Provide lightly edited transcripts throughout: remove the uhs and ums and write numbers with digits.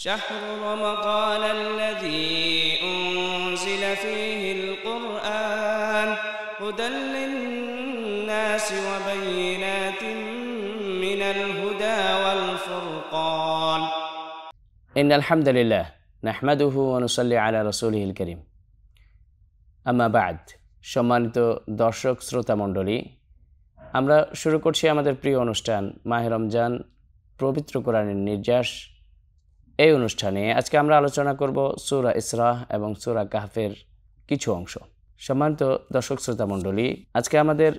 شهر رمضان الذي أنزل فيه القرآن هدى للناس وبينات من الهدى والفرقان إن الحمد لله نحمده ونصلي على رسوله الكريم أما بعد সম্মানিত দর্শক শ্রোতা মণ্ডলী, আমরা শুরু করছি আমাদের প্রিয় অনুষ্ঠান মাহে রমজান পবিত্র কোরআনের নির্যাস। এই অনুষ্ঠানে আজকে আমরা আলোচনা করব সূরা ইসরা এবং সূরা কাহফের কিছু অংশ। সম্মানিত দর্শক শ্রোতা মণ্ডলী, আজকে আমাদের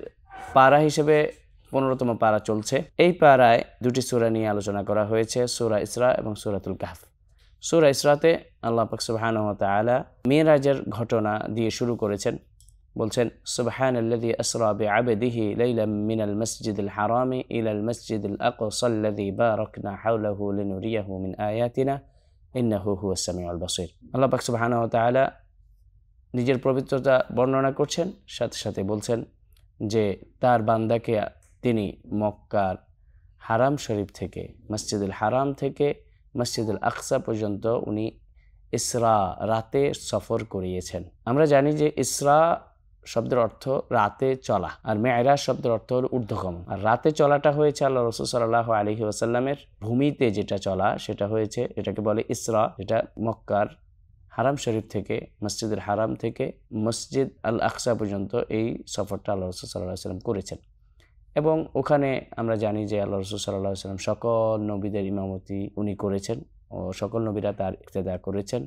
পারা হিসেবে 15তম পারা চলছে। এই পারায় দুটি সূরা নিয়ে আলোচনা করা হয়েছে, সূরা ইসরা এবং সূরাতুল কাহফ। সূরা ইসরাতে আল্লাহ পাক সুবহানাহু ওয়া তাআলা মিরাজের ঘটনা দিয়ে শুরু করেছেন। বলছেন, সুবহানাল্লাযী আসরা বিআবদিহি লাইলাম মিনাল মাসজিদিল হারামি ইলাল মাসজিদিল আকসাল্লাযী বারাকনা হাওলাহু লিনুরিয়াহু মিন আয়াতিনা ইন্নাহু হুয়াস সামিউল বাসীর। আল্লাহ পাক সুবহানাহু ওয়া তাআলা নিজের পবিত্রতা বর্ণনা করছেন, সাথে সাথে বলছেন যে তার বান্দাকে তিনি মক্কার হারাম শরীফ থেকে, মসজিদুল হারাম থেকে মসজিদুল আকসা পর্যন্ত উনি ইসরা রাতে সফর করিয়েছেন। আমরা জানি যে ইসরা শব্দের অর্থ রাতে চলা, আর মেয়রাজ শব্দের অর্থ হল ঊর্ধ্বগমন। আর রাতে চলাটা হয়েছে আল্লাহ রাসূল সাল্লাল্লাহু আলাইহি ওয়াসাল্লামের ভূমিতে যেটা চলা সেটা হয়েছে, এটাকে বলে ইসরা। এটা মক্কার হারাম শরীফ থেকে, মসজিদুল হারাম থেকে মসজিদ আল আকসা পর্যন্ত এই সফরটা আল্লাহ রাসূল সাল্লাল্লাহু আলাইহি ওয়াসাল্লাম করেছেন। এবং ওখানে আমরা জানি যে আল্লাহ রাসূল সাল্লাল্লাহু আলাইহি ওয়াসাল্লাম সকল নবীদের ইমামতি উনি করেছেন ও সকল নবীরা তার ইক্তেদা করেছেন,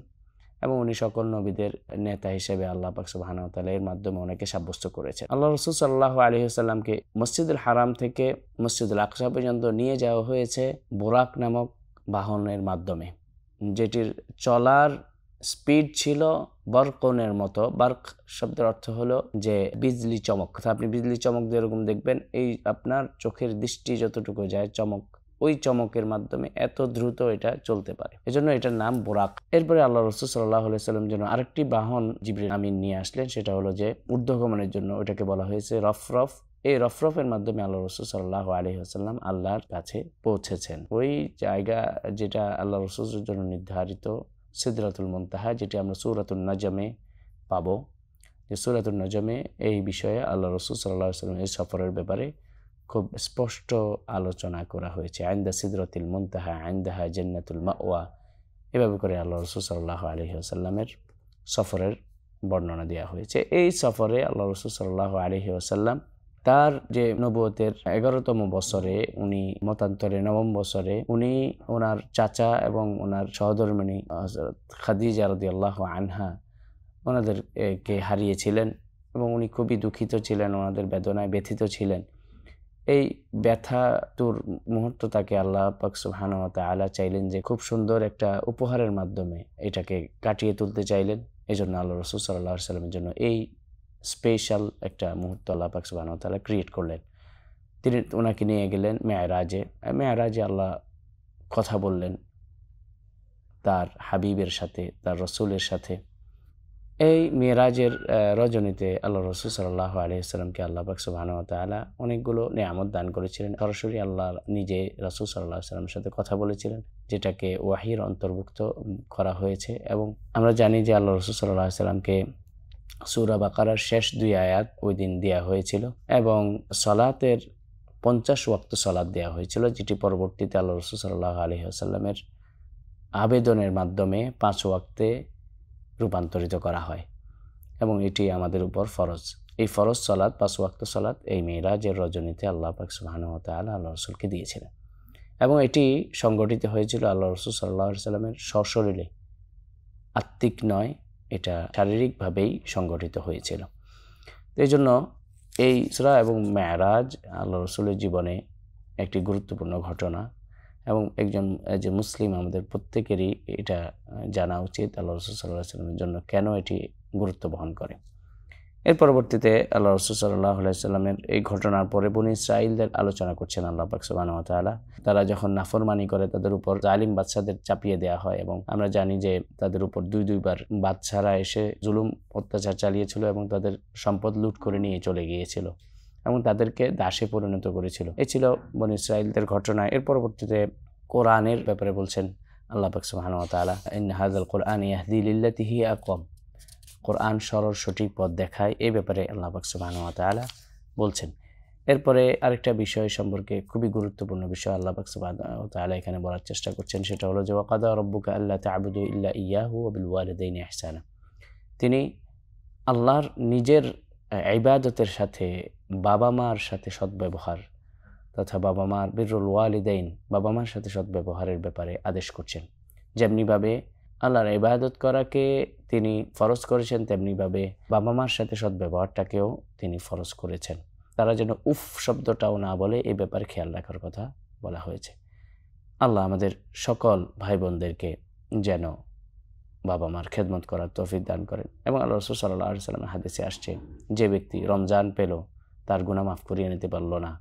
এবং উনি সকল নবীদের নেতা হিসেবে আল্লাহ পাক সুবহানাহু ওয়া তাআলা এর মাধ্যমে ওনাকে সাব্যস্ত করেছেন। আল্লাহ রাসূল সাল্লাল্লাহু আলাইহি ওয়াসাল্লামকে মসজিদুল হারাম থেকে মসজিদুল আকসা পর্যন্ত নিয়ে যাওয়া হয়েছে বুরাক নামক বাহনের মাধ্যমে, যেটির চলার স্পিড ছিল বরকনের মতো। বার্ক শব্দের অর্থ হলো যে বিজলি চমক। আপনি বিজলি চমক দিয়ে এরকম দেখবেন, এই আপনার চোখের দৃষ্টি যতটুকু যায় চমক, ওই চমকের মাধ্যমে এত দ্রুত এটা চলতে পারে, এজন্য এটার নাম বুরাক। এরপরে আল্লাহ রাসূল সাল্লাল্লাহু আলাইহি ওয়াসাল্লাম যেন আরেকটি বাহন জিবরিল আমিন নিয়ে আসলেন, সেটা হলো যে ঊর্ধ্বগমনের জন্য, ওটাকে বলা হয়েছে রফরফ। এই রফরফের মাধ্যমে আল্লাহ রাসূল সাল্লাল্লাহু আলাইহি ওয়াসাল্লাম আল্লাহর কাছে পৌঁছেছেন। ওই জায়গা যেটা আল্লাহ রাসূলের জন্য নির্ধারিত সিদরাতুল মুনতাহা, যেটি আমরা সূরাতুন নাজমে পাবো। যে সূরাতুন নাজমে এই বিষয়ে আল্লাহ রাসূল সাল্লাল্লাহু আলাইহি ওয়াসাল্লাম এই সফরের ব্যাপারে খুব স্পষ্ট আলোচনা করা হয়েছে। আইন্দা সিদরাতুল মুনতাহা আইন্দাহা জান্নাতুল মাওয়া, এভাবে করে আল্লাহ রাসূল সাল্লাল্লাহু আলাইহি ওয়াসাল্লামের সফরের বর্ণনা দেওয়া হয়েছে। এই সফরে আল্লাহ রাসূল সাল্লাল্লাহু আলাইহি ওয়াসাল্লাম তার যে নবুয়তের 11তম বছরে, উনি মতান্তরে 9ম বছরে উনি ওনার চাচা এবং ওনার সহধর্মিণী হযরত খাদিজা রাদিয়াল্লাহু আনহা ওনাদেরকে হারিয়েছিলেন, এবং উনি খুবই দুঃখিত ছিলেন, ওনাদের বেদনায় ব্যথিত ছিলেন। এই ব্যথাতুর মুহূর্তটাকে আল্লাহ পাক সুবহানাহু ওয়া তাআলা চাইলেন যে খুব সুন্দর একটা উপহারের মাধ্যমে এটাকে কাটিয়ে তুলতে চাইলেন। এজন্য আল্লাহ রাসূল সাল্লাল্লাহু আলাইহি ওয়াসাল্লামের জন্য এই স্পেশাল একটা মুহূর্ত আল্লাহ পাক সুবহানাহু ওয়া তাআলা ক্রিয়েট করলেন। তিনি ওনাকে নিয়ে গেলেন মেয়রাজে। মেয়রাজে আল্লাহ কথা বললেন তার হাবিবের সাথে, তার রসুলের সাথে। এই মেরাজের রজনীতে আল্লাহ রাসূল সাল্লাল্লাহু আলাইহি ওয়াসাল্লামকে আল্লাহ পাক সুবহানাহু ওয়া তাআলা অনেকগুলো নিয়ামত দান করেছিলেন। সরাসরি আল্লাহ নিজে রাসূল সাল্লাল্লাহু আলাইহি ওয়াসাল্লামের সাথে কথা বলেছিলেন, যেটাকে ওয়াহির অন্তর্ভুক্ত করা হয়েছে। এবং আমরা জানি যে আল্লাহ রাসূল সাল্লাল্লাহু আলাইহি ওয়াসাল্লামকে সূরা বাকারার শেষ 2 আয়াত ওই দিন দেয়া হয়েছিল, এবং সালাতের 50 ওয়াক্ত সালাত দেয়া হয়েছিল, যেটি পরবর্তীতে আল্লাহ রাসূল সাল্লাল্লাহু আলাইহি ওয়াসাল্লামের আবেদনের মাধ্যমে 5 ওয়াক্তে রূপান্তরিত করা হয়, এবং এটি আমাদের উপর ফরজ। এই ফরজ সালাত, 5 ওয়াক্ত সালাত এই মেরাজের রজনীতে আল্লাহ পাক সুবহানাহু ওয়া তাআলা আল্লাহ রাসূলকে দিয়েছিলেন, এবং এটি সংগঠিত হয়েছিল আল্লাহ রাসূল সাল্লাল্লাহু আলাইহি ওয়াসাল্লামের সশরীরে, আত্মিক নয়, এটা শারীরিকভাবেই সংগঠিত হয়েছিল। এই জন্য এই ইসরা এবং মেরাজ আল্লাহ রাসূলের জীবনে একটি গুরুত্বপূর্ণ ঘটনা, এবং একজন যে মুসলিম আমাদের প্রত্যেকেরই এটা জানা উচিত আল্লাহ রাসূল সাল্লাল্লাহু আলাইহি ওয়াসাল্লামের জন্য কেন এটি গুরুত্ব বহন করে। এর পরবর্তীতে আল্লাহ রাসূল সাল্লাল্লাহু আলাইহি ওয়াসাল্লামের এই ঘটনার পরে বনী ইসরাঈলদের আলোচনা করছেন আল্লাহ পাক সুবহানাহু ওয়া তাআলা। তারা যখন নাফরমানি করে তাদের উপর জালিম বাদশাদের চাপিয়ে দেওয়া হয়, এবং আমরা জানি যে তাদের উপর 2বার বাদশারা এসে জুলুম অত্যাচার চালিয়েছিল এবং তাদের সম্পদ লুট করে নিয়ে চলে গিয়েছিল, এবং তাদেরকে দাসে পরিণত করেছিল। এই ছিল বনী ইসরাঈলদের ঘটনা। এর পরবর্তীতে কোরআনের ব্যাপারে বলছেন আল্লাহ পাক সুবহানাহু ওয়া তাআলা ইন্না হাযাল কুরআন ইয়াহদি লিল্লাতি হিয়া আকওয়াম, কোরআন সরল সঠিক পথ দেখায়, এই ব্যাপারে আল্লাহ পাক সুবহানাহু ওয়া তাআলা বলছেন। এরপরে আরেকটা বিষয় সম্পর্কে, খুবই গুরুত্বপূর্ণ বিষয় আল্লাহ পাক সুবহানাহু ওয়া তাআলা এখানে বলার চেষ্টা করছেন, সেটা হলো যে ওয়াকাদা রাব্বুকা আল্লা তা'বুদু ইল্লা ইয়াহু ওয়া বিল ওয়ালিদাইনি ইহসানা। তিনি আল্লাহর নিজের ইবাদতের সাথে বাবা মার সাথে সদ্ব্যবহার তথা বাবা মার বিররুল ওয়ালিদাইন, বাবা মার সাথে সদ্ব্যবহারের ব্যাপারে আদেশ করছেন। যেমনিভাবে আল্লাহর ইবাদত করাকে তিনি ফরজ করেছেন, তেমনিভাবে বাবা মার সাথে সদ্ব্যবহারটাকেও তিনি ফরজ করেছেন। তারা যেন উফ শব্দটাও না বলে, এই ব্যাপারে খেয়াল রাখার কথা বলা হয়েছে। আল্লাহ আমাদের সকল ভাই বোনদেরকে যেন বাবা মার খেদমত করার তৌফিক দান করেন। এবং আল্লাহ রাসূল সাল্লাল্লাহু আলাইহি ওয়াসাল্লামের হাদিসে আসছে, যে ব্যক্তি রমজান পেল, তার গুনাহ মাফ করিয়ে নিতে পারল না,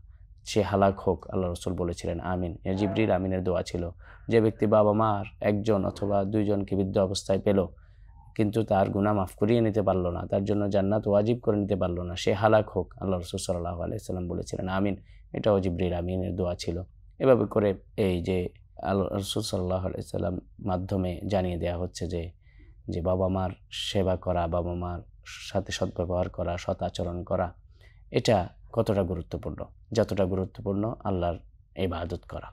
সে হালাক হোক। আল্লাহ রাসূল বলেছিলেন আমিন। জিবরিল আমিনের দোয়া ছিল। যে ব্যক্তি বাবা মার একজন অথবা দুইজনকে বৃদ্ধ অবস্থায় পেল, কিন্তু তার গুনাহ মাফ করিয়ে নিতে পারল না, তার জন্য জান্নাত ওয়াজিব করে নিতে পারল না, সে হালাক হোক। আল্লাহ রাসূল সাল্লাল্লাহু আলাইহি ওয়াসাল্লাম বলেছিলেন আমিন। এটাও জিবরিল আমিনের দোয়া ছিল। এভাবে করে এই যে আল্লাহ রাসূল সাল্লাল্লাহু আলাইহি ওয়াসাল্লাম মাধ্যমে জানিয়ে দেওয়া হচ্ছে যে বাবা মার সেবা করা, বাবা মার সাথে সদ্ব্যবহার করা, সৎ আচরণ করা, এটা কতটা গুরুত্বপূর্ণ, যতটা গুরুত্বপূর্ণ আল্লাহর ইবাদত করা।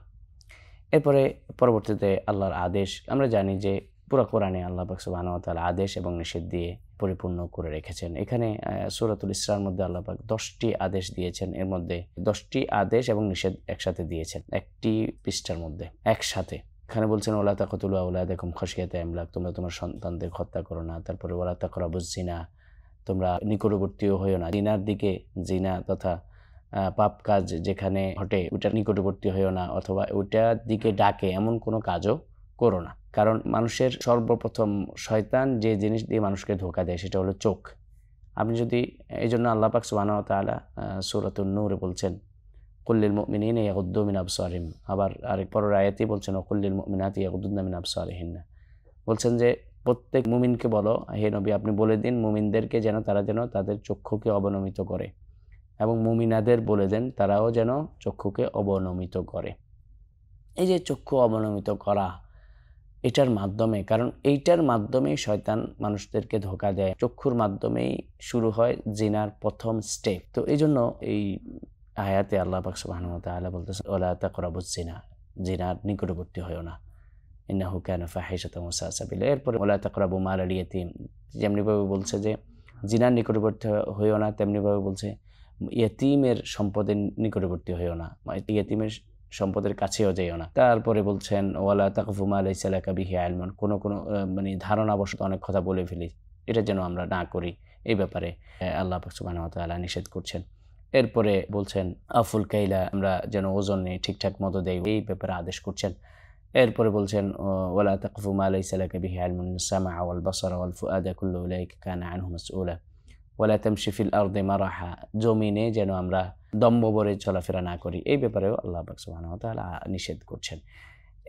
এরপরে পরবর্তীতে আল্লাহর আদেশ। আমরা জানি যে পুরো কোরআনে আল্লাহ পাক সুবহানাহু ওয়া তাআলা আদেশ এবং নিষেধ দিয়ে পরিপূর্ণ করে রেখেছেন। এখানে সূরাতুল ইসরার মধ্যে আল্লাহ পাক 10টি আদেশ দিয়েছেন, এর মধ্যে 10টি আদেশ এবং নিষেধ একসাথে দিয়েছেন একটি পৃষ্ঠার মধ্যে একসাথে। এখানে বলছেন ওয়ালা তাকতুলু আওলাদাকুম খাশিয়াতা ইমলাক, তোমরা তোমার সন্তানদের হত্যা করো না। তারপরে ওয়ালা তাকরাবুজ জিনা, তোমরা নিকটবর্তীও হইও না জিনার দিকে। জিনা তথা পাপ কাজ যেখানে ঘটে ওইটার নিকটবর্তী হইও না, অথবা ওইটার দিকে ডাকে এমন কোনো কাজও করো না। কারণ মানুষের সর্বপ্রথম শয়তান যে জিনিস দিয়ে মানুষকে ধোঁকা দেয় সেটা হলো চোখ। আপনি যদি, এই জন্য আল্লাহ পাক সুবহানাহু ওয়া তাআলা সূরাতুন নূরে বলছেন কুল্লিল মুমিনিনা ইয়াগুদ্দু মিন আবসারিহিম, আবার আরেক পরের আয়াতেই বলছেন কুল্লিল মুমিনাতি ইয়াগুদ্দুনা মিন আবসারিহিন্না, বলছেন যে প্রত্যেক মুমিনকে বলো হে নবী, আপনি বলে দিন মুমিনদেরকে যেন তারা যেন তাদের চক্ষুকে অবনমিত করে, এবং মুমিনাদের বলে দেন তারাও যেন চক্ষুকে অবনমিত করে। এই যে চক্ষু অবনমিত করা, এটার মাধ্যমে, কারণ এইটার মাধ্যমেই শয়তান মানুষদেরকে ধোঁকা দেয়, চক্ষুর মাধ্যমেই শুরু হয় জিনার প্রথম স্টেপ। তো এই জন্য এই আয়াতে আল্লাহ পাক সুবহানাহু ওয়া তাআলা বলতেছেন ওয়ালা তাকরাবুজ জিনা, জিনার নিকটবর্তী হয়ো না, ইন্নাহু কানা ফাহিশাতান ওয়া সাআ সাবিলা। এরপরে ওয়ালা তাকরাবু মালাল ইয়াতীম, যেমনিভাবে বলছে যে জিনার নিকটবর্তী হইও না, তেমনিভাবে বলছে ইয়তীমের সম্পদের নিকটবর্তী হইও না, ইয়তীমের সম্পদের কাছেও যাইও না। তারপরে বলছেন ওয়ালা তাকফু মা লাইসা লাকা বিহি ইলমুন, কোনো মানে ধারণাবশত অনেক কথা বলে ফেলি, এটা যেন আমরা না করি, এই ব্যাপারে আল্লাহ পাক সুবহানাহু ওয়া তাআলা নিষেধ করছেন। এরপরে বলছেন আফুল কাইলা, আমরা যেন ওজনে ঠিকঠাক মতো দেই, এই ব্যাপারে আদেশ করছেন। এরপরে বলছেন ওয়ালা তাকফু মা লাইসা লাকা বিহি ইলমুন, সামআ ওয়াল বাসারা ওয়াল ফুআদা কুল্লু উলাইকা কানা আনহু মাসউলা ওয়ালা তামশি ফিল আরদি মারাহা, জমিনে যেন আমরা দম্ভ ভরে চলাফেরা না করি, এই ব্যাপারেও আল্লাহ পাক সুবহানাহু ওয়া তাআলা নিষেধ করছেন।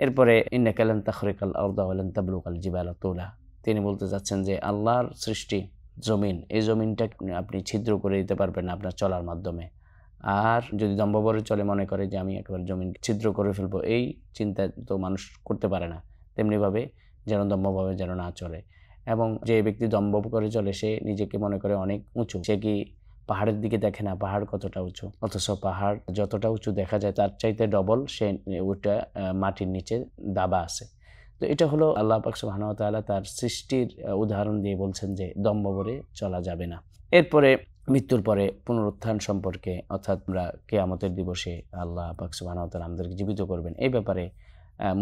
এরপরে ইন্নাকা লান তাখরিকাল আরদা ওয়া লান তাবলুগাল জিবালা তুলা, তিনি বলতে যাচ্ছেন যে আল্লাহর সৃষ্টি জমিন, এই জমিনটা আপনি ছিদ্র করে দিতে পারবেন না আপনার চলার মাধ্যমে। আর যদি দম্ভ ভরে চলে, মনে করে যে আমি একবার জমিন ছিদ্র করে ফেলবো, এই চিন্তা তো মানুষ করতে পারে না, তেমনিভাবে যেন দম্ভভাবে যেন না চলে। এবং যে ব্যক্তি দম্ভ করে চলে সে নিজেকে মনে করে অনেক উঁচু, সে কি পাহাড়ের দিকে দেখে না পাহাড় কতটা উঁচু, অথচ পাহাড় যতটা উঁচু দেখা যায় তার চাইতে ডবল সে ওটা মাটির নিচে দাবা আছে। তো এটা হলো আল্লাহ পাক সুবহানাহু ওয়া তাআলা তার সৃষ্টির উদাহরণ দিয়ে বলছেন যে দম্ভ করে চলা যাবে না। এরপরে মৃত্যুর পরে পুনরুত্থান সম্পর্কে, অর্থাৎ আমরা কিয়ামতের দিবসে আল্লাহ পাক সুবহানাহু ওয়া তাআলা আমাদেরকে জীবিত করবেন, এই ব্যাপারে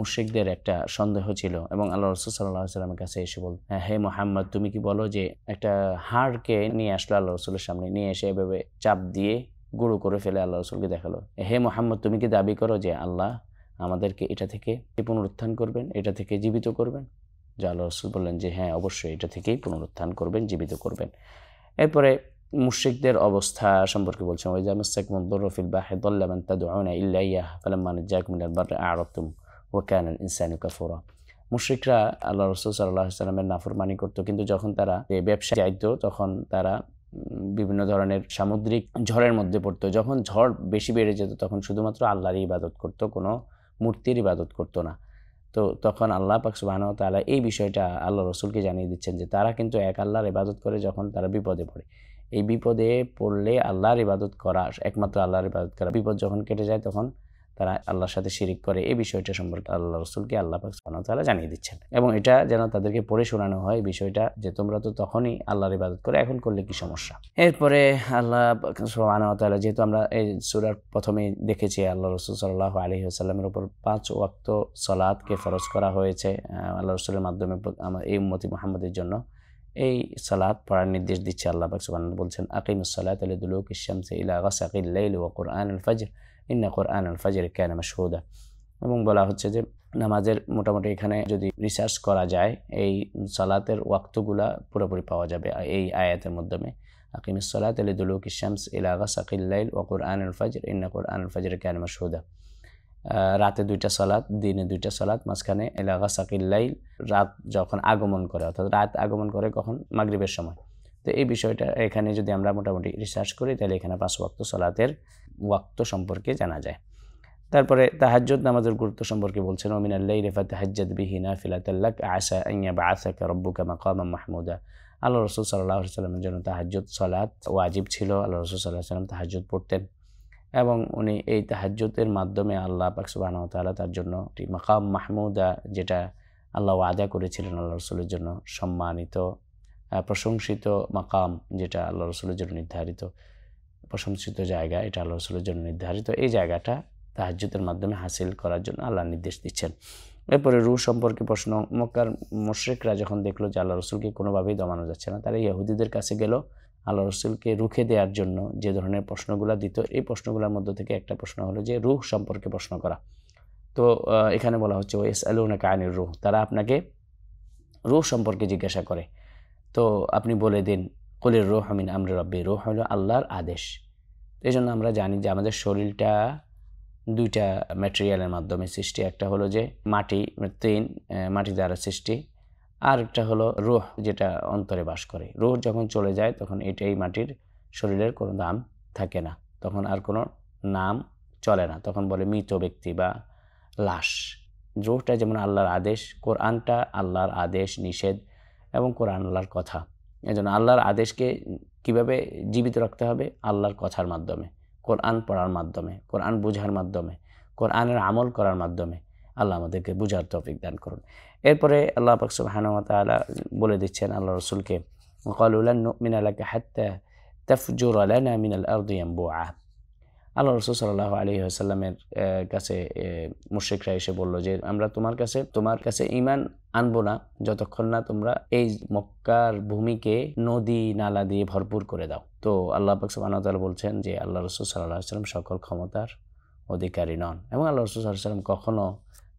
মুশরিকদের একটা সন্দেহ ছিল, এবং আল্লাহ রাসূল সাল্লাল্লাহু আলাইহি ওয়াসাল্লামের কাছে এসে বল, হে মুহাম্মদ তুমি কি বলো যে একটা হাড়কে নিয়ে আসলো আল্লাহ রাসূলের সামনে, নিয়ে এসে এভাবে চাপ দিয়ে গুঁড়ো করে ফেলে আল্লাহ রাসূলকে দেখালো, হে মুহাম্মদ তুমি কি দাবি করো যে আল্লাহ আমাদেরকে এটা থেকে পুনরুত্থান করবেন, এটা থেকে জীবিত করবেন? যে আল্লাহ রাসূল বললেন যে হ্যাঁ অবশ্যই এটা থেকেই পুনরুত্থান করবেন, জীবিত করবেন। এরপরে মুশরিকদের অবস্থা সম্পর্কে বলছেন ওয়া ইযা মাসসাকুমুদ দুররু ফিল বাহরি দাল্লা মান তাদউনা ইল্লা ইয়্যাহু ফালাম্মা নাজ্জাকুম মিনাল বাররি আ'রাদতুম ওয়া কানা আল ইনসানু কাফুরা। মুশরিকরা আল্লাহ রাসূল সাল্লাল্লাহু আলাইহি ওয়াসাল্লামের নাফরমানি করত, কিন্তু যখন তারা ব্যবসায় যাইত তখন তারা বিভিন্ন ধরনের সামুদ্রিক ঝড়ের মধ্যে পড়তো। যখন ঝড় বেশি বেড়ে যেত তখন শুধুমাত্র আল্লাহরই ইবাদত করত, কোনো মূর্তির ইবাদত করত না। তো তখন আল্লাহ পাক সুবহানাহু ওয়া তাআলা এই বিষয়টা আল্লাহ রসুলকে জানিয়ে দিচ্ছেন যে তারা কিন্তু এক আল্লাহর ইবাদত করে যখন তারা বিপদে পড়ে। এই বিপদে পড়লে আল্লাহর ইবাদত করা, একমাত্র আল্লাহর ইবাদত করা, বিপদ যখন কেটে যায় তখন তারা আল্লাহর সাথে শিরিক করে, এই বিষয়টা সম্পর্কে আল্লাহ রসুলকে আল্লাহ পাক সুবহানাহু ওয়া তাআলা জানিয়ে দিচ্ছেন। এবং এটা যেন তাদেরকে পড়ে শোনানো হয় বিষয়টা, যে তোমরা তো তখনই আল্লাহর ইবাদত করে, এখন করলে কি সমস্যা। এরপরে আল্লাহ সুবহানাহু ওয়া তাআলা, যেহেতু আমরা এই সূরার প্রথমেই দেখেছি আল্লাহ রসুল সাল্লাল্লাহু আলাইহি ওয়াসাল্লামের উপর 5 ওয়াক্ত সালাতকে ফরজ করা হয়েছে আল্লাহ রসুলের মাধ্যমে আমার এই উম্মতি মুহাম্মদের জন্য। এই সালাত পড়ার নির্দেশ দিচ্ছে আল্লাহ পাক সুবহানাহু বলছেন, আকিমুস সালাতা লিদুলুকিশ শামসি ইলা গাসাকিল লাইলি ওয়া কুরআনুল ফাজর ইন্না কুরআনুল ফাজরি কানা মাশহুদা। এবং বলা হচ্ছে যে নামাজের মোটামুটি এখানে যদি রিসার্চ করা যায় এই সালাতের ওয়াক্তগুলা পুরোপুরি পাওয়া যাবে এই আয়াতের মাধ্যমে। আকিমুস সালাতা লিদুলুকিশ শামস ইলা গাসাকিল লাইল ওয়া কুরআনুল ফাজর ইন্না কুরআনুল ফাজরি কানা মাশহুদা। রাতে 2টা সালাত, দিনে 2টা সালাত, মাঝখানে ইলা গাসাকিল লাইল, রাত যখন আগমন করে, অর্থাৎ রাত আগমন করে কখন, মাগরিবের সময়। তো এই বিষয়টা এখানে যদি আমরা মোটামুটি রিসার্চ করি তাহলে এখানে 5 ওয়াক্ত সালাতের ওয়াক্ত সম্পর্কে জানা যায়। তারপরে তাহাজ্জুদ নামাজের গুরুত্ব সম্পর্কে বলছেন, ওয়া মিনাল লাইলি ফাতাহাজ্জাদ বিহি নাফিলাতাল লাক আসা আন ইয়াবআসাকা রাব্বুকা মাকামান মাহমুদা। আল্লাহ রাসূল সাল্লাল্লাহু আলাইহি ওয়াসাল্লামের জন্য তাহাজ্জুদ সালাত ওয়াজিব ছিল। আল্লাহ রাসূল সাল্লাল্লাহু আলাইহি ওয়াসাল্লাম তাহাজ্জুদ পড়তেন এবং উনি এই তাহাজ্জুদের মাধ্যমে আল্লাহ পাক সুবহানাহু ওয়া তাআলা তার জন্য মাকাম মাহমুদা, যেটা আল্লাহ ওয়াদা করেছিলেন আল্লাহ রাসূলের জন্য, সম্মানিত প্রশংসিত মাকাম, যেটা আল্লাহ রাসূলের জন্য নির্ধারিত প্রশংসিত জায়গা, এটা আল্লাহ রাসূলের জন্য নির্ধারিত, এই জায়গাটা তাহাজ্জুদের মাধ্যমে হাসিল করার জন্য আল্লাহ নির্দেশ দিচ্ছেন। এরপরে রূহ সম্পর্কে প্রশ্ন। মক্কার মুশরিকরা যখন দেখলো যে আল্লাহ রসুলকে কোনোভাবেই দমানো যাচ্ছে না, তারা ইহুদিদের কাছে গেল আল্লাহ রসুলকে রুখে দেওয়ার জন্য। যে ধরনের প্রশ্নগুলো দিত, এই প্রশ্নগুলোর মধ্য থেকে একটা প্রশ্ন হলো যে রূহ সম্পর্কে প্রশ্ন করা। তো এখানে বলা হচ্ছে ওয়াসআলুনাকা আনির রূহ, তারা আপনাকে রূহ সম্পর্কে জিজ্ঞাসা করে, তো আপনি বলে দিন কুলির রূহু মিন আমরি রাব্বি, রূহ হলো আল্লাহর আদেশ। এই জন্য আমরা জানি যে আমাদের শরীরটা 2টা ম্যাটেরিয়ালের মাধ্যমে সৃষ্টি। একটা হলো যে মাটি, মাটি দ্বারা সৃষ্টি, আর একটা হলো রূহ, যেটা অন্তরে বাস করে। রূহ যখন চলে যায় তখন এই মাটির শরীরের কোনো দাম থাকে না, তখন আর কোনো নাম চলে না, তখন বলে মৃত ব্যক্তি বা লাশ। রূহটা যেমন আল্লাহর আদেশ, কোরআনটা আল্লাহর আদেশ নিষেধ এবং কোরআন আল্লাহর কথা। এজন্য আল্লাহর আদেশকে কিভাবে জীবিত রাখতে হবে? আল্লাহর কথার মাধ্যমে, কোরআন পড়ার মাধ্যমে, কোরআন বোঝার মাধ্যমে, কোরআনের আমল করার মাধ্যমে। আল্লাহ আমাদেরকে বুঝার তৌফিক দান করুন। এরপরে আল্লাহ পাক সুবহানাহু ওয়া তাআলা বলে দিচ্ছেন আল্লাহ রাসূলকে, ক্বালু লান নুমিনা লাকা হাত্তা তাফজুরা লানা মিনাল আরদি ইয়ানবুআ। আল্লাহ রাসূল সাল্লাল্লাহু আলাইহি ওয়াসাল্লামের কাছে মুশরিকরা এসে বলল যে আমরা তোমার কাছে ঈমান আনবো না যতক্ষণ না তোমরা এই মক্কার ভূমিকে নদী নালা দিয়ে ভরপুর করে দাও। তো আল্লাহ পাক সুবহানাহু ওয়া তাআলা বলছেন যে আল্লাহ রাসূল সাল্লাল্লাহু আলাইহি ওয়াসাল্লাম সকল ক্ষমতার অধিকারী নন, এবং আল্লাহ রাসূল সাল্লাল্লাহু আলাইহি ওয়াসাল্লাম কখনো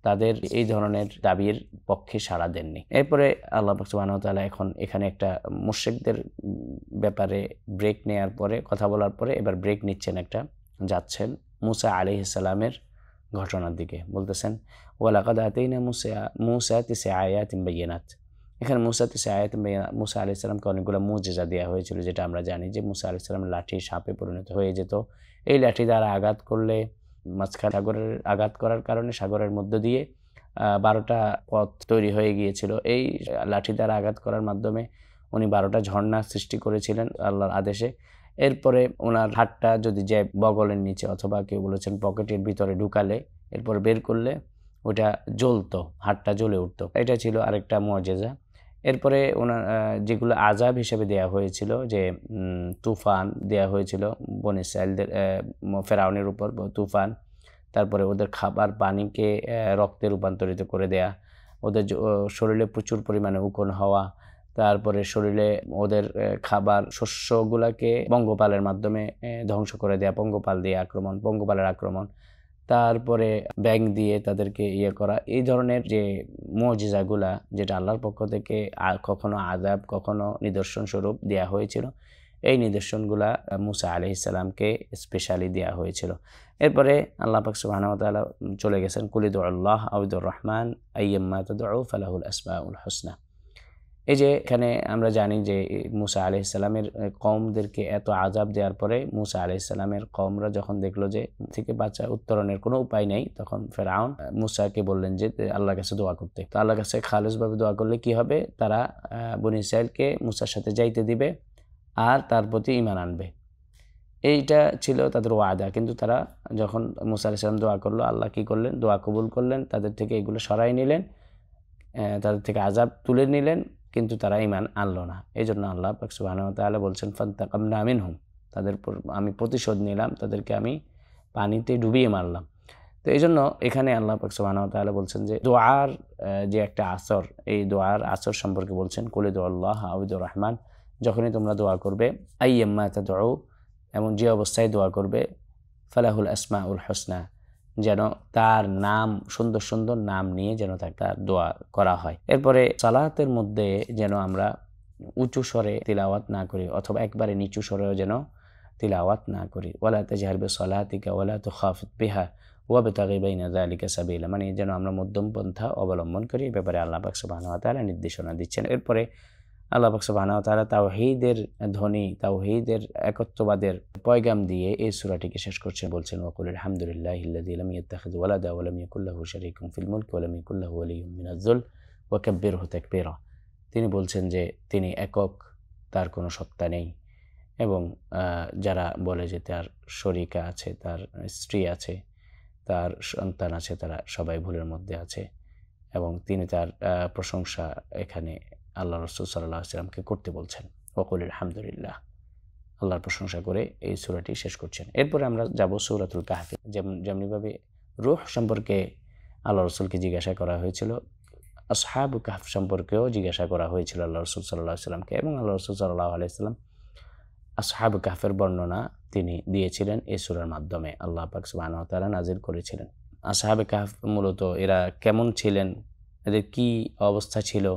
তাদের এই ধরনের দাবির পক্ষে সাড়া দেননি। এরপরে আল্লাহ পাক সুবহানাহু ওয়া তাআলা এখন এখানে একটা মুশরিকদের ব্যাপারে ব্রেক নেওয়ার পরে, কথা বলার পরে এবার ব্রেক নিচ্ছেন, যাচ্ছেন মুসা আলাইহিস সালামের ঘটনার দিকে। বলতেছেন ওয়ালাকাদ আতাইনা মুসা তিসআ আয়াতিন বায়িনাত। এখানে মুসা তিসআ আয়াতিন বায়িনাত, মুসা আলাইহিস সালামকে অনেকগুলো মুজিজা দেওয়া হয়েছিল, যেটা আমরা জানি যে মুসা আলাইহিস সালামের লাঠি সাপে পরিণত হয়ে যেত। এই লাঠি দ্বারা আঘাত করলে মাঝখানে সাগরের আঘাত করার কারণে সাগরের মধ্য দিয়ে 12টা পথ তৈরি হয়ে গিয়েছিল। এই লাঠি দ্বারা আঘাত করার মাধ্যমে উনি 12টা ঝর্ণা সৃষ্টি করেছিলেন আল্লাহর আদেশে। এরপরে ওনার হাতটা যদি যে বগলের নিচে অথবা কেউ বলেছেন পকেটের ভিতরে ঢুকালে, এরপর বের করলে ওটা জ্বলতো, হাতটা জ্বলে উঠতো। এটা ছিল আরেকটা মুআজিজা। এরপরে ওনার যেগুলো আযাব হিসেবে দেয়া হয়েছিল, যে তুফান দেয়া হয়েছিল বনী ইসরাঈলদের, ফেরাউনের উপর তুফান, তারপরে ওদের খাবার পানিকে রক্তে রূপান্তরিত করে দেয়া, ওদের শরীরে প্রচুর পরিমাণে উকন হওয়া, তারপরে শরীরে ওদের খাবার শস্যগুলাকে পঙ্গপালের মাধ্যমে ধ্বংস করে দেয়া, পঙ্গপালের আক্রমণ, তারপরে ব্যাঙ দিয়ে তাদেরকে করা। এই ধরনের যে মুআজিজাগুলা, যেটা আল্লাহর পক্ষ থেকে কখনো আযাব কখনো নিদর্শন স্বরূপ দেয়া হয়েছিল, এই নিদর্শনগুলা মুসা আলাইহিস সালামকে স্পেশালি দেয়া হয়েছিল। এরপরে আল্লাহ পাক সুবহানাহু ওয়া তাআলা চলে গেছেন কুল উদুল্লাহ আও উদুর রহমান আইয়াম্মা তাদউ ফালাহুল আসমাউল হুসনা। এই যে এখানে আমরা জানি যে মুসা আলাইহিস সালামের কওমদেরকে এত আযাব দেওয়ার পরে মুসা আলাইহিস সালামের কওমরা যখন দেখলো যে থেকে বাঁচা উত্তরণের কোনো উপায় নেই, তখন ফেরাউন মুসাকে বললেন যে আল্লাহর কাছে দোয়া করতে। তো আল্লাহর কাছে খালেসভাবে দোয়া করলে কি হবে, তারা বনী ইসরাইলকে মুসার সাথে যাইতে দিবে আর তার প্রতি ঈমান আনবে। এইটা ছিল তাদের ওয়াদা। কিন্তু তারা যখন মুসা আলাইহিস সালাম দোয়া করলো, আল্লাহ কি করলেন, দোয়া কবুল করলেন, তাদের থেকে এগুলো সরাই নিলেন, তাদের থেকে আযাব তুলে নিলেন, কিন্তু তারা ঈমান আনলো না। এই জন্য আল্লাহ পাক সুবহানাহু ওয়া তাআলা বলছেন ফান্তাকামনা মিনহুম, তাদের আমি প্রতিশোধ নিলাম, তাদেরকে আমি পানিতে ডুবিয়ে মারলাম। তো এই জন্য এখানে আল্লাহ পাক সুবহানাহু ওয়া তাআলা বলছেন যে দোয়ার যে একটা আসর, এই দোয়ার আসর সম্পর্কে বলছেন কুলি দুআল্লাহ আউদুর রহমান, যখনই তোমরা দোয়া করবে আইয়াম্মা তাদউ, এমন যে অবস্থায় দোয়া করবে, ফালাহুল আসমাউল হুসনা, যেন তার নাম সুন্দর সুন্দর নাম নিয়ে যেন তার দোয়া করা হয়। এরপরে সালাতের মধ্যে যেন আমরা উঁচু স্বরে তিলাওয়াত না করি, অথবা একবারে নিচু স্বরেও যেন তিলাওয়াত না করি। ওয়ালা তাজহার বিসসালাতিকা ওয়ালা তুখাফিত বিহা ওয়াবতাগি বাইনা যালিকা সাবিলা, মানে যেন আমরা মধ্যম পন্থা অবলম্বন করি। এই ব্যাপারে আল্লাহ পাক সুবহানাহু ওয়া তাআলা নির্দেশনা দিচ্ছেন। এরপরে আল্লাহ পাক সুবহানাহু ওয়া তাআলা তাওহীদের ধ্বনি, তাওহীদের একত্ববাদের পয়গাম দিয়ে এই সূরাটিকে শেষ করছেন, বলছেন ওয়াকুল আলহামদুলিল্লাহিল্লাযী লাম ইয়াত্তাখিয ওয়ালাদা ওয়া লাম ইয়াকুল লাহু শারীকুন ফিল মুলকি ওয়া লাম ইয়াকুল লাহু ওয়ালিয়্যুম মিনাজ-যুল ওয়া কাব্বিরহু তাকবীরা। তিনি বলছেন যে তিনি একক, তার কোনো সত্তা নেই, এবং যারা বলে যে তার শরীকা আছে, তার স্ত্রী আছে, তার সন্তান আছে, তারা সবাই ভুলের মধ্যে আছে, এবং তিনি তার প্রশংসা এখানে আল্লাহ রাসূল সাল্লাল্লাহু আলাইহি ওয়াসাল্লামকে করতে বলছেন। ওয়াকুল আলহামদুলিল্লাহ, আল্লাহর প্রশংসা করে এই সূরাটি শেষ করছেন। এরপরে আমরা যাব সূরাতুল কাহফে। যেমনিভাবে রূহ সম্পর্কে আল্লাহ রাসূলকে জিজ্ঞাসা করা হয়েছিল, আসহাবু কাহফ সম্পর্কেও জিজ্ঞাসা করা হয়েছিল আল্লাহ রাসূল সাল্লাল্লাহু আলাইহি ওয়াসাল্লামকে, এবং আল্লাহ রাসূল সাল্লাল্লাহু আলাইহি ওয়াসাল্লাম আসহাবু কাহফের বর্ণনা তিনি দিয়েছিলেন এই সূরার মাধ্যমে, আল্লাহ পাক সুবহানাহু ওয়া তাআলা নাযিল করেছিলেন। আসহাবে কাহফ মূলত এরা কেমন ছিলেন, এদের কি অবস্থা ছিল,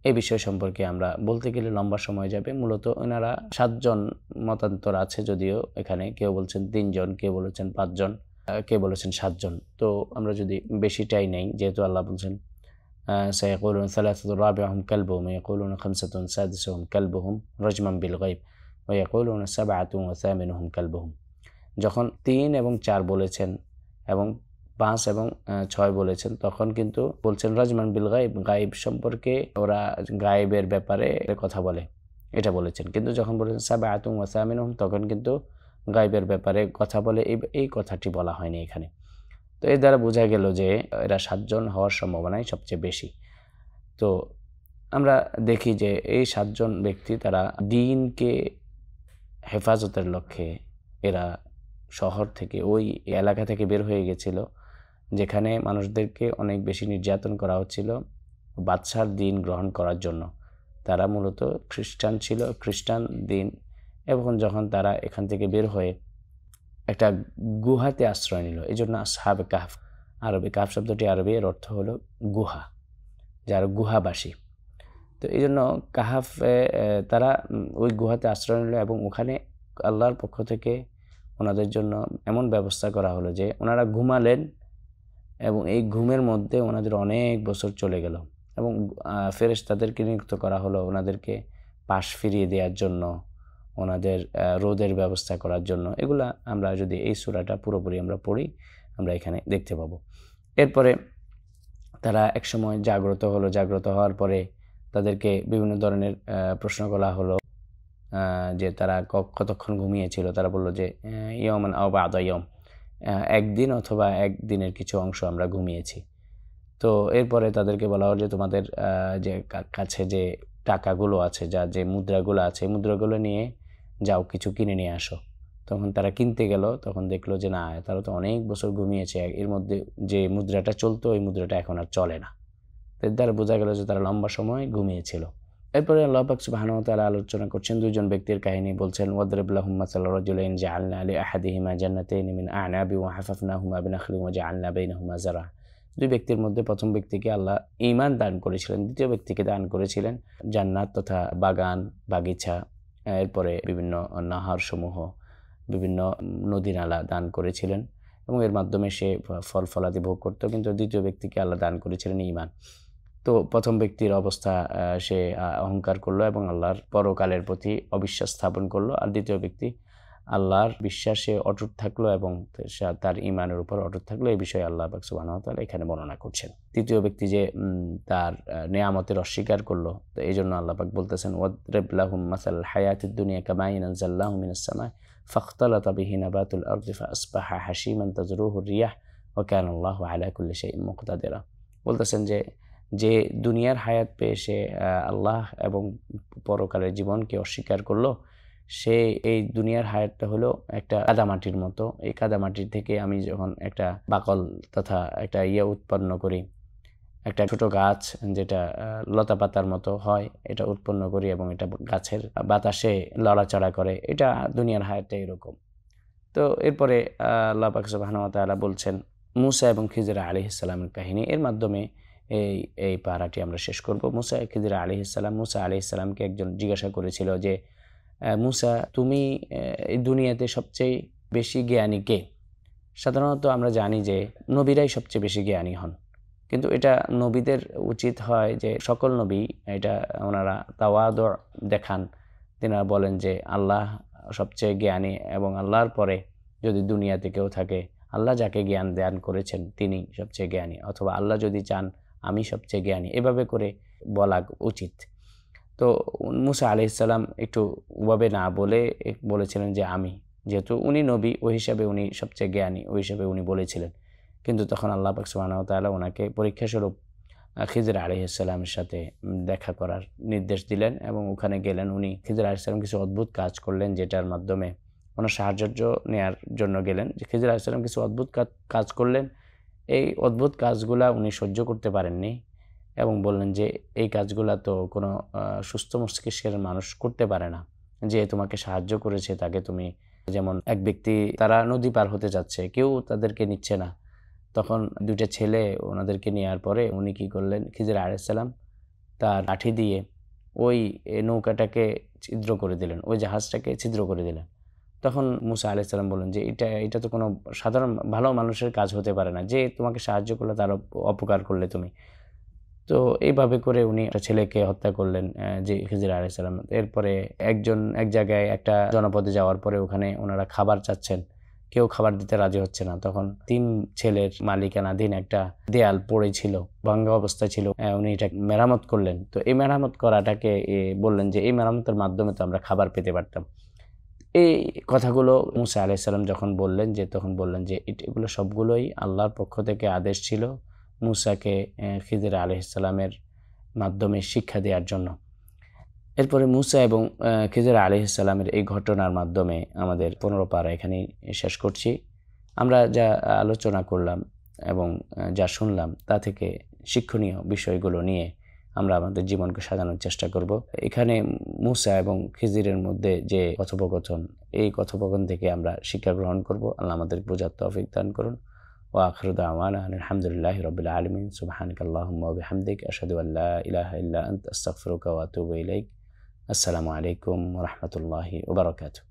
এই বিষয় সম্পর্কে আমরা বলতে গেলে লম্বা সময় যাবে। মূলত ওনারা 7 জন মতান্তর আছে, যদিও এখানে কেউ বলছেন 3 জন, কেউ বলেছেন 5 জন, কেউ বলেছেন 7 জন। তো আমরা যদি বেশিটাই নেই, যেহেতু আল্লাহ বলছেন সায়াকুলুন সালাসাতুন রাবিউহুম কালবুহুম ইয়াকুলুনা খামসাতুন সাদিসুহুম কালবুহুম রাজমান বিল গায়ব ওয়া ইয়াকুলুনা সাবআতুন ওয়া থামিনুহুম কালবুহুম। যখন 3 এবং 4 বলেছেন এবং 5 এবং 6 বলেছেন, তখন কিন্তু বলছেন রাজমান বিল গায়ব, গায়ব সম্পর্কে ওরা গায়েবের ব্যাপারে কথা বলে, এটা বলেছেন। কিন্তু যখন বলেছেন সাবআতুন ওয়া থামিনুহুম, তখন কিন্তু গায়েবের ব্যাপারে কথা বলে, এই কথাটি বলা হয়নি এখানে। তো এর দ্বারা বোঝা গেল যে এরা 7 জন হওয়ার সম্ভাবনাই সবচেয়ে বেশি। তো আমরা দেখি যে এই 7 জন ব্যক্তি তারা দ্বীনকে হেফাজতের লক্ষ্যে এরা শহর থেকে, ওই এলাকা থেকে বের হয়ে গেছিল যেখানে মানুষদেরকে অনেক বেশি নির্যাতন করা হচ্ছিল বাদশার দ্বীন গ্রহণ করার জন্য। তারা মূলত খ্রিস্টান ছিল, খ্রিস্টান দ্বীন। এবং যখন তারা এখান থেকে বের হয়ে একটা গুহাতে আশ্রয় নিল, এই জন্য আসহাবে কাহফ, আরবি কাহফ শব্দটি আরবি, এর অর্থ হলো গুহা, যারা গুহাবাসী। তো এই জন্য কাহফে তারা ওই গুহাতে আশ্রয় নিল, এবং ওখানে আল্লাহর পক্ষ থেকে ওনাদের জন্য এমন ব্যবস্থা করা হলো যে ওনারা ঘুমালেন, এবং এই ঘুমের মধ্যে ওনাদের অনেক বছর চলে গেল, এবং ফেরেশতাদেরকে নিযুক্ত করা হলো ওনাদেরকে পাশ ফিরিয়ে দেওয়ার জন্য, ওনাদের রোদের ব্যবস্থা করার জন্য। এগুলা আমরা যদি এই সূরাটা পুরোপুরি আমরা পড়ি, আমরা এখানে দেখতে পাবো। এরপরে তারা একসময় জাগ্রত হলো, জাগ্রত হওয়ার পরে তাদেরকে বিভিন্ন ধরনের প্রশ্ন করা হলো যে তারা কতক্ষণ ঘুমিয়েছিল। তারা বলল যে ইয়াওমান আও বা'দা ইয়াওম, একদিন অথবা একদিনের কিছু অংশ আমরা ঘুমিয়েছি। তো এরপরে তাদেরকে বলা হলো যে তোমাদের যে কাছে যে টাকাগুলো আছে, যে মুদ্রাগুলো আছে, এই মুদ্রাগুলো নিয়ে যাও, কিছু কিনে নিয়ে আসো। তখন তারা কিনতে গেল, তখন দেখলো যে না, তারা তো অনেক বছর ঘুমিয়েছে, এর মধ্যে যে মুদ্রাটা চলতো ওই মুদ্রাটা এখন আর চলে না। এর দ্বারা বোঝা গেল যে তারা লম্বা সময় ঘুমিয়েছিল। এরপরে আল্লাহ পাক সুবহানাহু ওয়া তাআলা আলোচনা করছেন 2 জন ব্যক্তির কাহিনী, বলছেন ওয়াদরিব লাহুম মাসালা রাজুলাইন জাআলনা লিআহাদিহিমা জান্নাতাইনি মিন আ'নাবি ওয়া হাফাফনাহুমা বিনাখলিন ওয়া জাআলনা বাইনাহুমা যারআ। 2 ব্যক্তির মধ্যে প্রথম ব্যক্তিকে আল্লাহ ঈমান দান করেছিলেন, দ্বিতীয় ব্যক্তিকে দান করেছিলেন জান্নাত তথা বাগান বাগিচা, এরপরে বিভিন্ন নাহার সমূহ, বিভিন্ন নদী নালা দান করেছিলেন, এবং এর মাধ্যমে সে ফল ফলাদি ভোগ করত। কিন্তু দ্বিতীয় ব্যক্তিকে আল্লাহ দান করেছিলেন ঈমান। তো প্রথম ব্যক্তির অবস্থা সে অহংকার করলো এবং আল্লাহর পরকালের প্রতি অবিশ্বাস স্থাপন করলো। আর দ্বিতীয় ব্যক্তি আল্লাহর বিশ্বাসে অটুট থাকলো এবং তার ঈমানের উপর অটুট থাকলো। এই বিষয়ে আল্লাহ পাক সুবহানাহু ওয়া তাআলা এখানে বর্ণনা করছেন। তৃতীয় ব্যক্তি যে তার নেয়ামতের অস্বীকার করলো, তো এই জন্য আল্লাহ পাক বলতেছেন ওয়াদরিব লাহুম মাসালাল হায়াতিদ দুনিয়া কামাইন আনজালনাহু মিনাস সামাই ফাখতালাতা বিহি নাবাতুল আরদি ফাআসবাহা হাশিমান তাজরুহু রিয়াহ ওয়া কানা আল্লাহু আলা কুল্লি শাইইন মুকতাদিরা। বলতেছেন যে দুনিয়ার হায়াত পেয়ে সে আল্লাহ এবং পরকালের জীবনকে অস্বীকার করলো, সে এই দুনিয়ার হায়াতটা হলো একটা কাদামাটির মতো। এই কাদামাটির থেকে আমি যখন একটা বাকল তথা একটা উৎপন্ন করি, একটা ছোট গাছ যেটা লতা পাতার মতো হয়, এটা উৎপন্ন করি এবং এটা গাছের বাতাসে লড়াচড়া করে, এটা দুনিয়ার হায়াতটা এরকম। তো এরপরে আল্লাহ পাক সুবহানাহু ওয়া তাআলা বলছেন মূসা এবং খিজির আলাইহিস সালামের কাহিনী। এর মাধ্যমে এই পারাটি আমরা শেষ করব। মূসা খিজির আলাইহিস সালাম, মূসা আলাইহিস সালামকে একজন জিজ্ঞাসা করেছিল যে মূসা, তুমি এই দুনিয়াতে সবচেয়ে বেশি জ্ঞানী কে? সাধারণত আমরা জানি যে নবীরাই সবচেয়ে বেশি জ্ঞানী হন, কিন্তু এটা নবীদের উচিত হয় যে সকল নবী এটা ওনারা তাওয়াদু দেখান। তিনারা বলেন যে আল্লাহ সবচেয়ে জ্ঞানী এবং আল্লাহর পরে যদি দুনিয়াতে কেউ থাকে, আল্লাহ যাকে জ্ঞান দান করেছেন তিনি সবচেয়ে জ্ঞানী, অথবা আল্লাহ যদি চান আমি সবচেয়ে জ্ঞানী, এভাবে করে বলা উচিত। তো মূসা আলাইহিস সালাম একটু ওভাবে না বলে বলেছিলেন যে আমি, যেহেতু উনি নবী ওই হিসাবে উনি সবচেয়ে জ্ঞানী, ওই হিসাবে উনি বলেছিলেন। কিন্তু তখন আল্লাহ পাক সুবহানাহু ওয়া তাআলা ওনাকে পরীক্ষাস্বরূপ খিজির আলাইহিস সালামের সাথে দেখা করার নির্দেশ দিলেন এবং ওখানে গেলেন। উনি খিজির আলাইহিস সালাম কিছু অদ্ভুত কাজ করলেন, যেটার মাধ্যমে ওনার সাহায্য নেওয়ার জন্য গেলেন। যে খিজির আলাইহিস সালাম কিছু অদ্ভুত কাজ করলেন, এই অদ্ভুত কাজগুলা উনি সহ্য করতে পারেননি এবং বললেন যে এই কাজগুলা তো কোনো সুস্থ মস্তিষ্কের মানুষ করতে পারে না। যে তোমাকে সাহায্য করেছে তাকে তুমি, যেমন এক ব্যক্তি তারা নদী পার হতে যাচ্ছে, কেউ তাদেরকে নিচ্ছে না, তখন দুইটা ছেলে ওনাদেরকে নেওয়ার পরে উনি কি করলেন, খিজির আলাইহিস সালাম তার লাঠি দিয়ে ওই নৌকাটাকে ছিদ্র করে দিলেন, ওই জাহাজটাকে ছিদ্র করে দিলেন। তখন মূসা আলাইহিস সালাম বললেন যে এটা তো কোনো সাধারণ ভালো মানুষের কাজ হতে পারে না, যে তোমাকে সাহায্য করলে তার অপকার করলে তুমি। তো এইভাবে করে উনি একটা ছেলেকে হত্যা করলেন, যে খিজির আলাইহিস সালাম। এরপরে এক জায়গায় একটা জনপদে যাওয়ার পরে ওখানে ওনারা খাবার চাচ্ছেন, কেউ খাবার দিতে রাজি হচ্ছে না। তখন 3 ছেলের মালিকানাধীন একটা দেয়াল পড়েছিল, ভাঙ্গা অবস্থায় ছিল, উনি এটা মেরামত করলেন। তো এই মেরামত করাটাকে বললেন যে এই মেরামতের মাধ্যমে তো আমরা খাবার পেতে পারতাম। এই কথাগুলো মূসা আলাইহিস সালাম যখন বললেন, তখন বললেন যে এগুলো সবগুলোই আল্লাহর পক্ষ থেকে আদেশ ছিল মূসাকে খিজির আলাইহিস সালামের মাধ্যমে শিক্ষা দেওয়ার জন্য। এরপরে মূসা এবং খিজির আলাইহিস সালামের এই ঘটনার মাধ্যমে আমাদের 15 পারা এখানেই শেষ করছি। আমরা যা আলোচনা করলাম এবং যা শুনলাম তা থেকে শিক্ষণীয় বিষয়গুলো নিয়ে আমরা আমাদের জীবনকে সাজানোর চেষ্টা করব। এখানে মূসা এবং খিজিরের মধ্যে যে কথোপকথন, এই কথোপকথন থেকে আমরা শিক্ষা গ্রহণ করব। আল্লাহ আমাদের বোঝার তৌফিক দান করুন। ওয়া আখিরু দাওয়ানা আলহামদুলিল্লাহি রাব্বিল আলামিন। সুবহানাকাল্লাহুম্মা ওয়া বিহামদিক আশহাদু আল লা ইলাহা ইল্লা আনতা আস্তাগফিরুকা ওয়া আতুবু ইলাইক। আসসালামু আলাইকুম ওয়া রাহমাতুল্লাহি ওয়া বারাকাতুহু।